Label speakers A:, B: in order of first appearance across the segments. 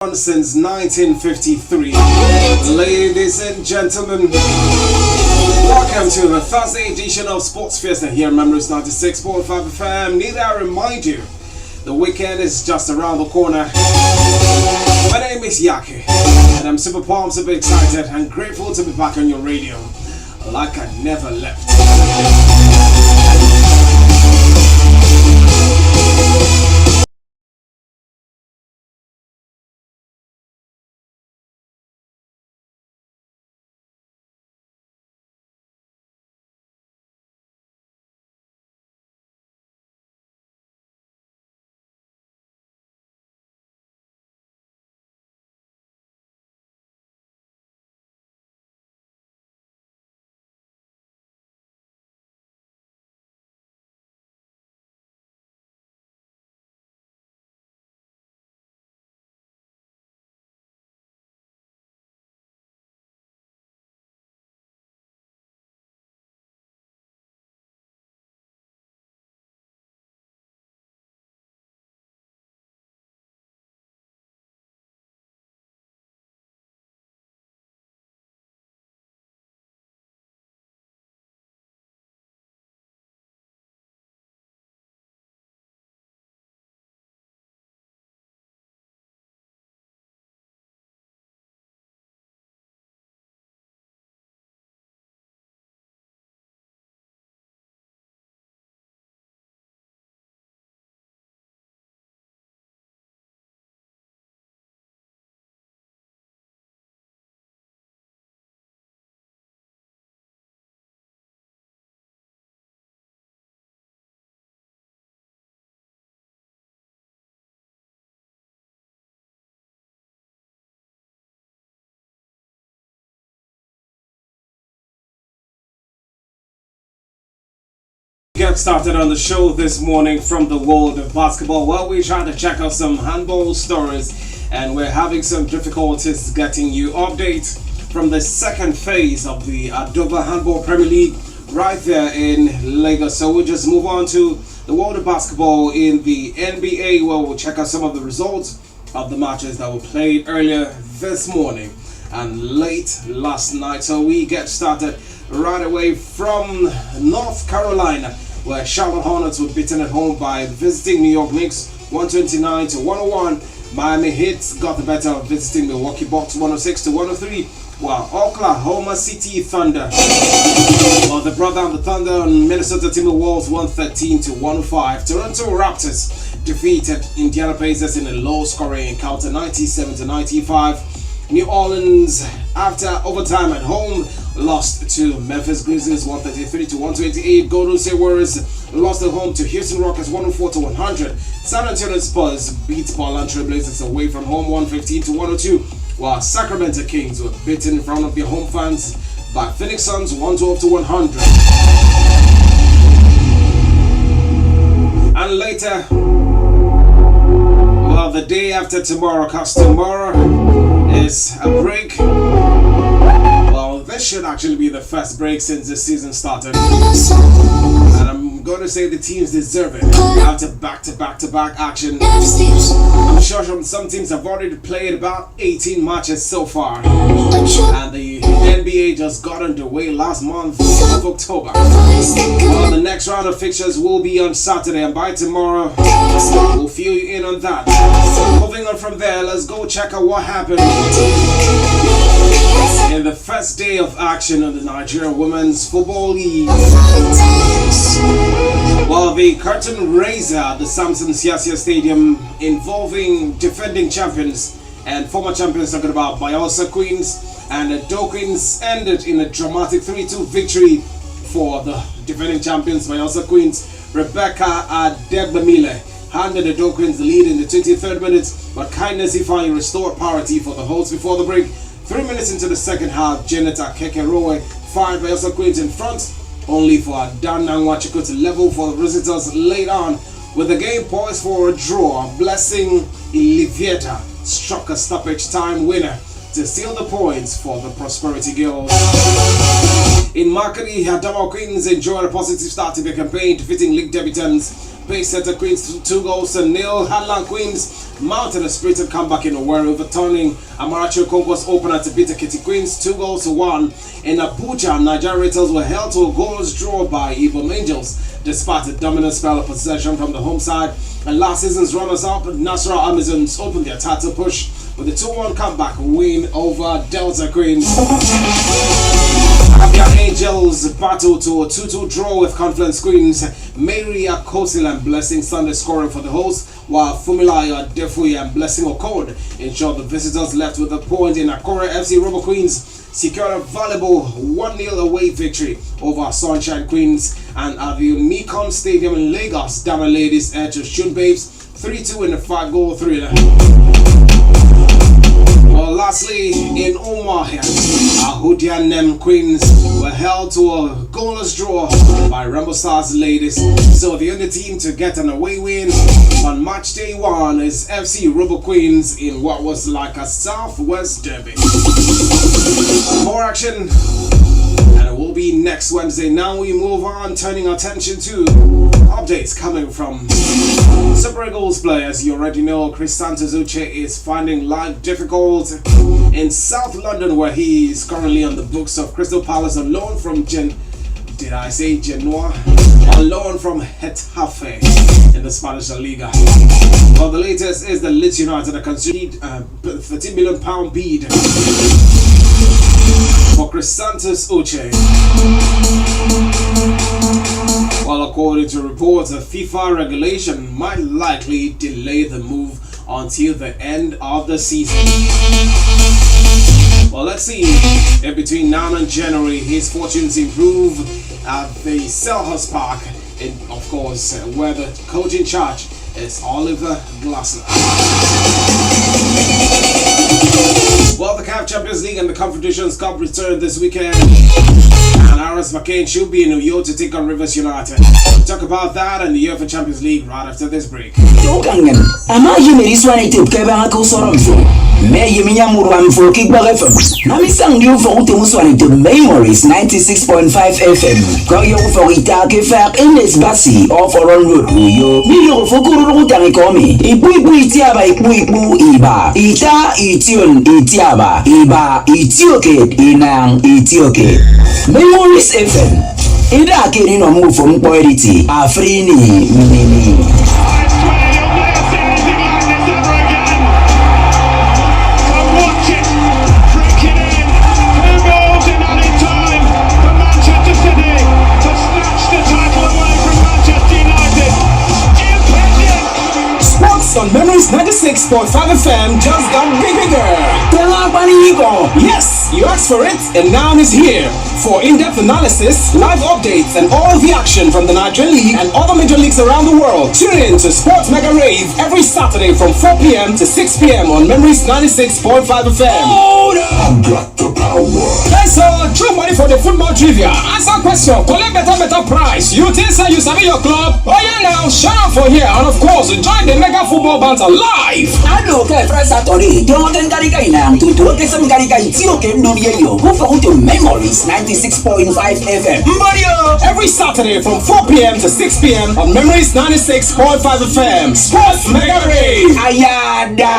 A: Since 1953. Ladies and gentlemen, welcome to the Thursday edition of Sports Fiesta here on Memories 96.5 FM. Need I remind you, the weekend is just around the corner. My name is Yaki, and I'm super pumped, super excited, and grateful to be back on your radio like I never left. Get started on the show this morning from the world of basketball. Well, we're trying to check out some handball stories, and we're having some difficulties getting you updates from the second phase of the Dover Handball Premier League right there in Lagos. So we'll just move on to the world of basketball in the NBA, where we'll check out some of the results of the matches that were played earlier this morning and late last night. So we get started right away from North Carolina, where Charlotte Hornets were beaten at home by the visiting New York Knicks 129-101. Miami Heat got the better of visiting Milwaukee Bucks 106-103, while Oklahoma City Thunder, the brother of the Thunder and Minnesota Timberwolves 113-105. Toronto Raptors defeated Indiana Pacers in a low-scoring encounter 97-95. New Orleans, after overtime at home, lost to Memphis Grizzlies 133-128. Golden State Warriors lost at home to Houston Rockets 104-100. San Antonio Spurs beat Portland Trail Blazers away from home 115-102, while Sacramento Kings were beaten in front of their home fans by Phoenix Suns 112-100. And later, well, the day after tomorrow, cause tomorrow is a break. Well, this should actually be the first break since the season started, and I'm going to say the teams deserve it after back-to-back action. I'm sure some teams have already played about 18 matches so far, and the NBA just got underway last month of October. Well, the next round of fixtures will be on Saturday, and by tomorrow we'll fill you in on that. Moving on from there, let's go check out what happened in the first day of action of the Nigerian Women's Football League. Well, the curtain raiser at the Samson Siasia Stadium, involving defending champions and former champions, talking about Bayelsa Queens and the Doe Queens, ended in a dramatic 3-2 victory for the defending champions Bayelsa Queens. Rebecca Adegbamile handed the Doe Queens the lead in the 23rd minute, but Kindness Ifeanyi restored parity for the hosts before the break. 3 minutes into the second half, Janet Akekerowe fired Bayelsa Queens in front, only for Adana Nwachukwu to level for the visitors late on. With the game poised for a draw, Blessing Ilivieta struck a stoppage time winner to seal the points for the Prosperity Girls. In Makani, Adama Queens enjoyed a positive start to their campaign, defeating league debutants Pacesetter Queens 2-0. Hotline Queens mounted a spirited comeback in Owerri, overturning Amarachi Okonkwo's opener to beat Kitty Queens 2-1. In Abuja, Nigeria Raiders were held to a goalless draw by Ibom Angels despite a dominant spell of possession from the home side. And last season's runners-up, Nasarawa Amazons, opened their title push with a 2-1 comeback win over Delta Queens. Abia Angels battled to a 2-2 draw with Confluence Queens. Mary Akosil and Blessing Sunday scoring for the hosts, while Fumilayo Defuyi and Blessing Okod ensured the visitors left with a point. In Akure, FC Robo Queens secured a valuable 1-0 away victory over Sunshine Queens. And at the Nikon Stadium in Lagos, Dama Ladies edged Shun Babes 3-2 in a 5-goal thriller. Well, lastly, in Umuahia, Ahudianem Queens were held to a goalless draw by Rainbow Stars Ladies. So the only team to get an away win on match day 1 is FC Robo Queens in what was like a Southwest derby. More action, and it will be next Wednesday. Now we move on, turning attention to updates coming from Super Eagles players. You already know Chris Santos Uche is finding life difficult in South London, where he is currently on the books of Crystal Palace on loan from Genoa? On loan from Getafe in the Spanish La Liga. Well, the latest is that Leeds United are considering a £13 million bid for Chris Santos Uche. Well, according to reports, a FIFA regulation might likely delay the move until the end of the season. Well, let's see if between now and January his fortunes improve at the Selhurst Park, and of course, where the coach in charge is Oliver Glasner. Well, the CAF Champions League and the Confederations Cup return this weekend, and RS McCain should be in New York to take on Rivers United. We'll talk about that and the UEFA Champions League right after this break.
B: Memories 96.5 FM. Go yo for itake fer in this basi or for on road yo. Milo fokuru tani komi. Ibu itiaba ibu iba. Ita ition itiaba iba itioke inang itioke. Memories FM. Ida kini no move from quality. Afrini mini.
C: On Memories 96.5 FM just got bigger. Yes, you asked for it, and now it's here. For in-depth analysis, live updates, and all the action from the Nigerian League and other major leagues around the world. Tune in to Sports Mega Rave every Saturday from 4 p.m. to 6 p.m. on Memories 96.5 FM. Hold up! I got the power. Yes, sir. True money for the football trivia. Answer question. Collect better price. You think so? You sabi your club? Oh yeah, now shout out for here, and of course join the mega football banter live.
B: I know okay, Friday Saturday. Don't get now. To get some go for Memories 96.5 FM.
C: Every Saturday from 4 p.m. to 6 p.m. on Memories 96.5 FM. Sports Mega Rave.
B: Ayada.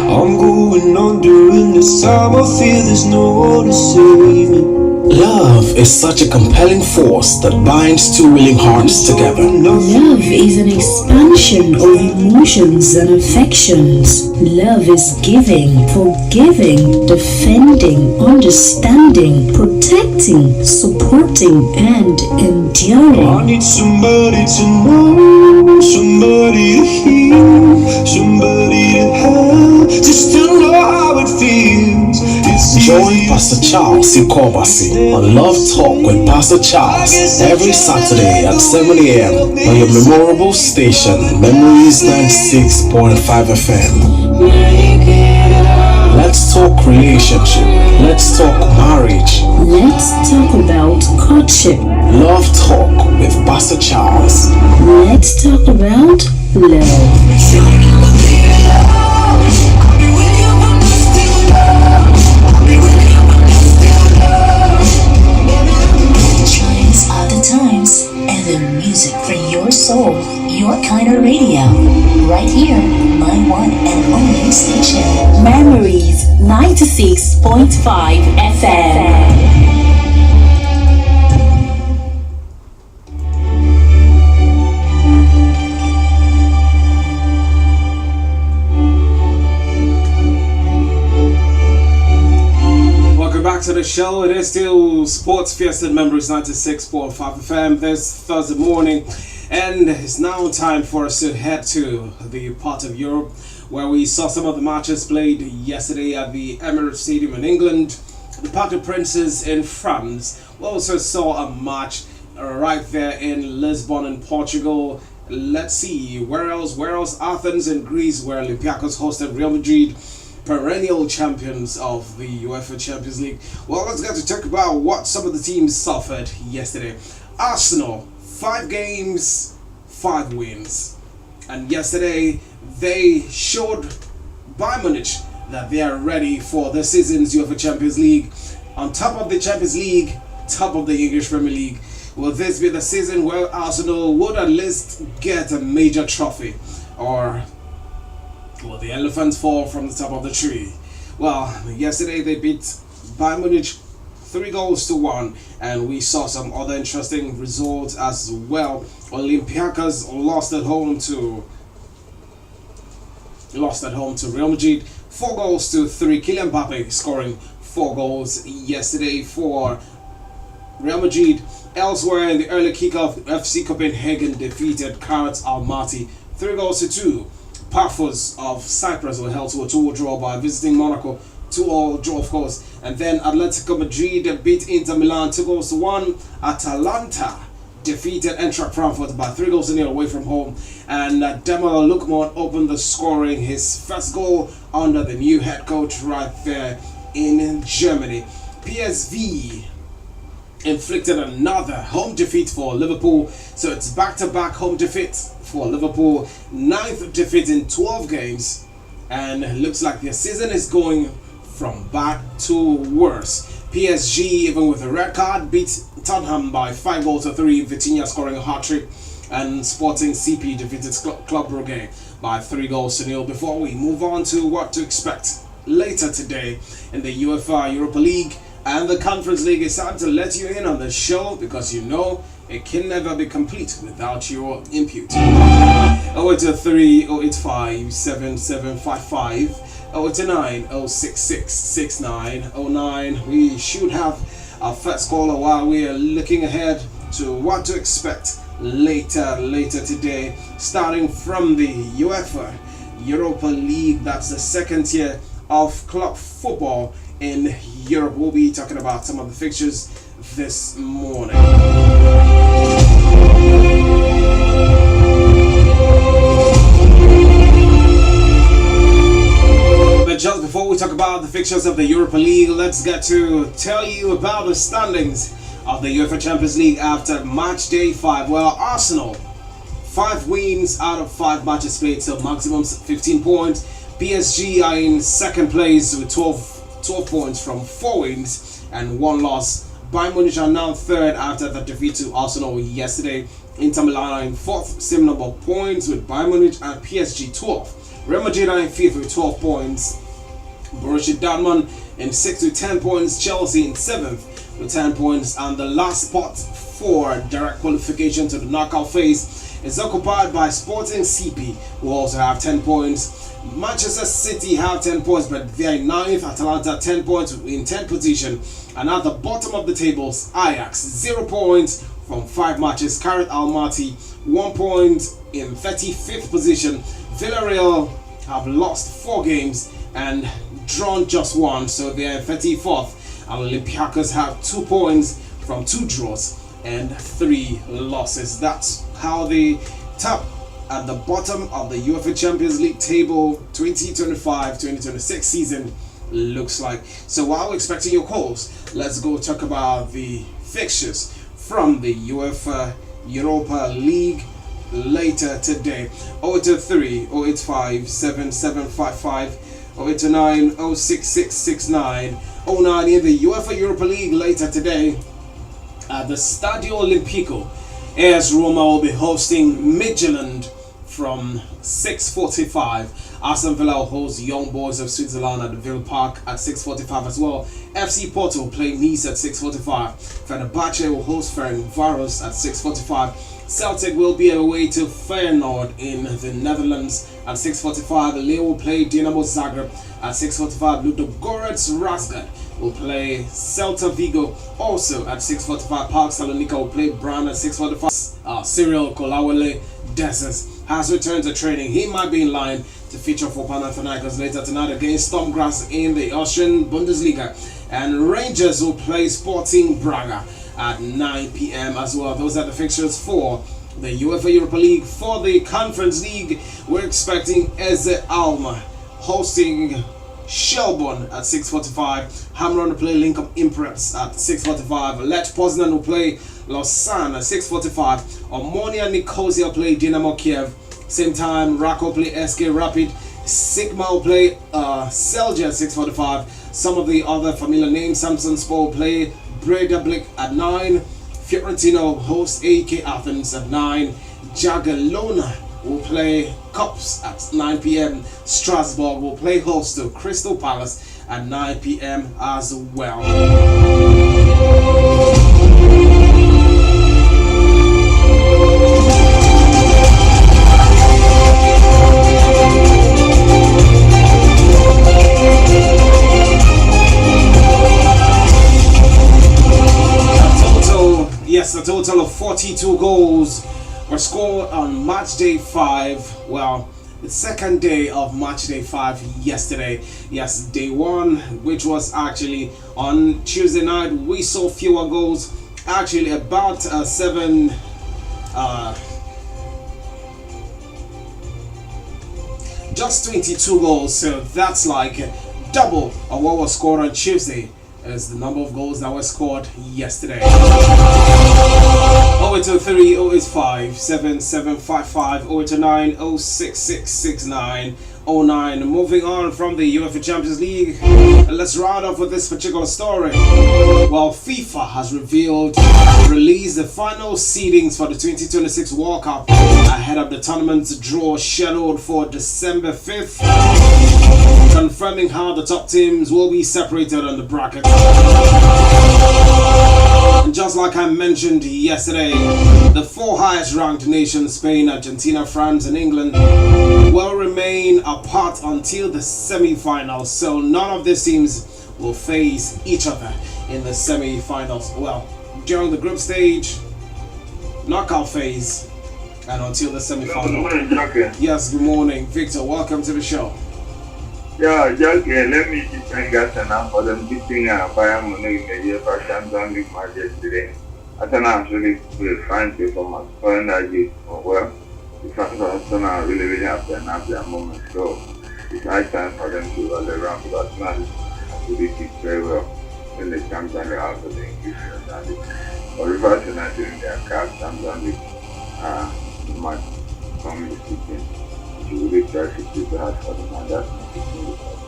D: I'm going on during this time. I feel there's no one to save me.
C: Love is such a compelling force that binds two willing hearts together.
E: Love is an expansion of emotions and affections. Love is giving, forgiving, defending, understanding, protecting, supporting, and enduring.
D: I need somebody to know, somebody to hear, somebody to have, just to know how it feels.
C: Join Pastor Charles Sikobasi on Love Talk with Pastor Charles every Saturday at 7 a.m. on your memorable station, Memories 96.5 FM. Let's talk relationship. Let's talk marriage.
E: Let's talk about courtship.
C: Love Talk with Pastor Charles.
E: Let's talk about love.
F: here, my one and only station.
E: Memories 96.5 FM.
A: Back to the show. It is still Sports Fiesta Memories 96.5 FM this Thursday morning, and it's now time for us to head to the part of Europe where we saw some of the matches played yesterday at the Emirates Stadium in England, the Parc des Princes in France. We also saw a match right there in Lisbon in Portugal. Let's see, where else? Athens in Greece, where Olympiacos hosted Real Madrid, perennial champions of the UEFA Champions League. Well, let's get to talk about what some of the teams suffered yesterday. Arsenal, 5 games, 5 wins. And yesterday, they showed Bayern Munich that they are ready for this season's UEFA Champions League. On top of the Champions League, top of the English Premier League. Will this be the season where Arsenal would at least get a major trophy? Or will the elephants fall from the top of the tree? Well, yesterday they beat Bayern Munich 3-1, and we saw some other interesting results as well. Olympiacos lost at home to Real Madrid 4-3. Kylian Mbappe scoring 4 goals yesterday for Real Madrid. Elsewhere in the early kickoff, FC Copenhagen defeated Karat Almaty 3-2. Paphos of Cyprus were held to a 2-2 draw by visiting Monaco, 2-2 draw of course. And then Atletico Madrid beat Inter Milan 2-1. Atalanta defeated Eintracht Frankfurt by 3-0 away from home. And Demal Lukman opened the scoring, his first goal under the new head coach right there in Germany. PSV inflicted another home defeat for Liverpool, so it's back-to-back home defeats for Liverpool, 9th defeat in 12 games, and it looks like their season is going from bad to worse. PSG, even with a red card, beat Tottenham by 5-3, Vitinha scoring a hat-trick, and Sporting CP defeated Club Brugge by 3-0. Before we move on to what to expect later today in the UEFA Europa League and the Conference League, it's time to let you in on the show, because you know it can never be complete without your input. 083 085 7755 089 066 6909. We should have our first caller while we are looking ahead to what to expect later today, starting from the UEFA Europa League. That's the second tier of club football in Europe. We'll be talking about some of the fixtures this morning. But just before we talk about the fixtures of the Europa League, let's get to tell you about the standings of the UEFA Champions League after match day 5. Well, Arsenal, 5 wins out of 5 matches played, so maximum 15 points. PSG are in second place with 12 points from 4 wins and 1 loss. Bayern Munich are now third after the defeat to Arsenal yesterday. Inter Milan are in 4th, same number of points with Bayern Munich and PSG 12. Real Madrid are in 5th with 12 points. Borussia Dortmund in 6th with 10 points. Chelsea in 7th with 10 points. And the last spot for direct qualification to the knockout phase is occupied by Sporting CP, who also have 10 points. Manchester City have 10 points, but they are in 9th. Atalanta 10 points in 10th position. And at the bottom of the tables, Ajax 0 points from 5 matches. Karat Almaty 1 point in 35th position. Villarreal have lost 4 games and drawn just 1, so they are 34th. And Olympiacos have 2 points from 2 draws and 3 losses. That's how the top at the bottom of the UEFA Champions League table 2025-2026 season looks like. So while we're expecting your calls, let's go talk about the fixtures from the UEFA Europa League later today. 083 085 7755 089 066 6909 in the UEFA Europa League later today at the Stadio Olimpico. AS Roma will be hosting Midtjylland from 6:45. Aston Villa will host Young Boys of Switzerland at the Villa Park at 6:45 as well. FC Porto will play Nice at 6:45. Fenerbahce will host Ferencvaros at 6:45. Celtic will be away to Feyenoord in the Netherlands at 6:45. Lille will play Dinamo Zagreb at 6:45. Ludogorets Razgrad will play Celta Vigo also at 6:45. Park Salonika will play Brann at 6:45. Cyril Kolawole Dessus has returned to training. He might be in line to feature for Panathinaikos later tonight against Stormgrass in the Austrian Bundesliga. And Rangers will play Sporting Braga at 9 p.m. as well. Those are the fixtures for the UEFA Europa League. For the Conference League, we're expecting Eze Alma hosting Shelbourne at 6:45. Hamron will play Lincoln Impress at 6:45. Lech Poznan will play Lausanne at 6:45. Omonia Nicosia will play Dynamo Kiev. Same time, Rako will play SK Rapid. Sigma will play Celje at 6:45. Some of the other familiar names: Samson Spor will play Breidablik at 9. Fiorentina will host AK Athens at 9. Jagiellona will play Cups at 9 p.m. Strasbourg will play host to Crystal Palace at 9 p.m. as well. A total of 42 goals were scored on match day 5. Well, the second day of match day 5 yesterday. Yes, day 1, which was actually on Tuesday night, we saw fewer goals. Actually, about just 22 goals. So that's like double of what was scored on Tuesday. As the number of goals that were scored yesterday. 0803 085 7755 0809 06669 09. Moving on from the UEFA Champions League, let's round off with this particular story. Well, FIFA has released the final seedings for the 2026 World Cup ahead of the tournament's draw scheduled for December 5th, confirming how the top teams will be separated on the bracket. And just like I mentioned yesterday, the 4 highest ranked nations, Spain, Argentina, France and England, will remain apart until the semi-finals. So none of these teams will face each other in the semi-finals. Well, during the group stage, knockout phase, and until the semi-final.
G: Good morning, Jackie.
A: Yes, good morning. Victor, welcome to the show.
G: Yeah, Jackie, let me thank Arsenal for them beating Bayern Munich in the UEFA Champions League match yesterday. Arsenal has really played a fine performance. Foreign energy, well, the fans of Arsenal are really, really happy and have their moment. So it's high time for them to rally around because Arsenal really did very well in the Champions League out of the English Champions League. But Rivers United in their CAF Champions League match coming this weekend.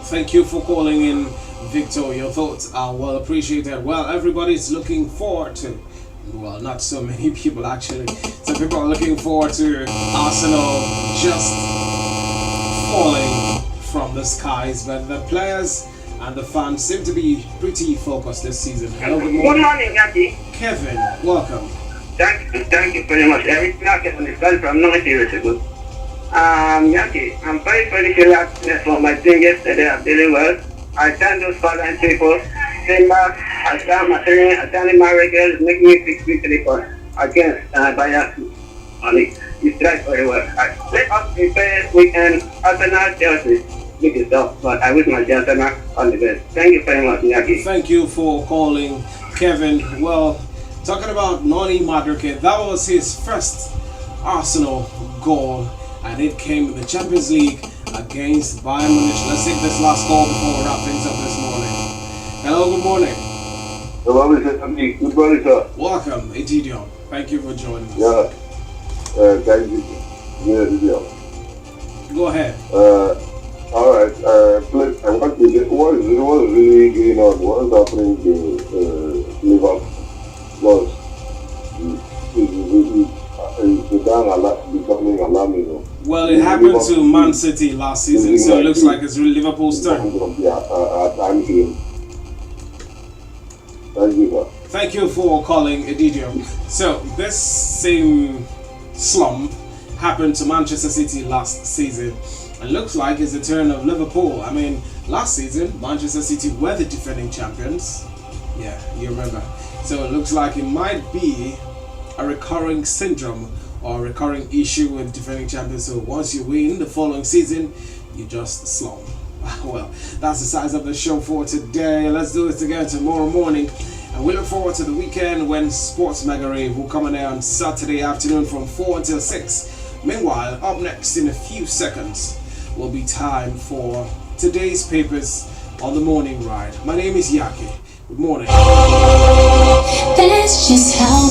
A: Thank you for calling in, Victor. Your thoughts are well appreciated. Well, everybody's looking forward to, well, not so many people actually. Some people are looking forward to Arsenal just falling from the skies, but the players and the fans seem to be pretty focused this season. Hello, good morning.
H: Good morning, Yaki.
A: Kevin, welcome.
H: Thank you very much. Everything I can understand from 90 years ago. Yaki, I'm very relaxed for my thing yesterday. I'm doing well. I thank those following people. Simba, I thank my training, I thank my regulars, make me 6 weeks report against Bayern Munich. You tried very well. Let us prepare weekend Arsenal Chelsea. Big stuff, but I wish my Arsenal all the best. Thank you very much, Yaki.
A: Thank you for calling, Kevin. Well, talking about Noni Madueke, that was his first Arsenal goal, and it came in the Champions League against Bayern Munich. Let's take this last call before we wrap things up this morning. Hello, good morning.
G: Hello, Mr. Good morning, sir.
A: Welcome, Egidio. Thank you for joining us.
G: Yeah, thank you. Yeah.
A: Go ahead.
G: All right. Please, I want to get what is really going on? What is happening to Liverpool? Was the
I: becoming alarming.
A: Well, it happened to Man City last season, so it looks like it's really Liverpool's turn.
I: Thank you, sir.
A: Thank you for calling, Edidio. So, this same slump happened to Manchester City last season. It looks like it's the turn of Liverpool. I mean, last season, Manchester City were the defending champions. Yeah, you remember. So it looks like it might be a recurring syndrome or a recurring issue with defending champions. So once you win the following season, you just slump. Well, that's the size of the show for today. Let's do it again tomorrow morning. And we look forward to the weekend when Sports Mega Rave will come on air on Saturday afternoon from 4 until 6. Meanwhile, up next in a few seconds will be time for today's papers on the morning ride. My name is Yaki. Good morning.
E: That's just how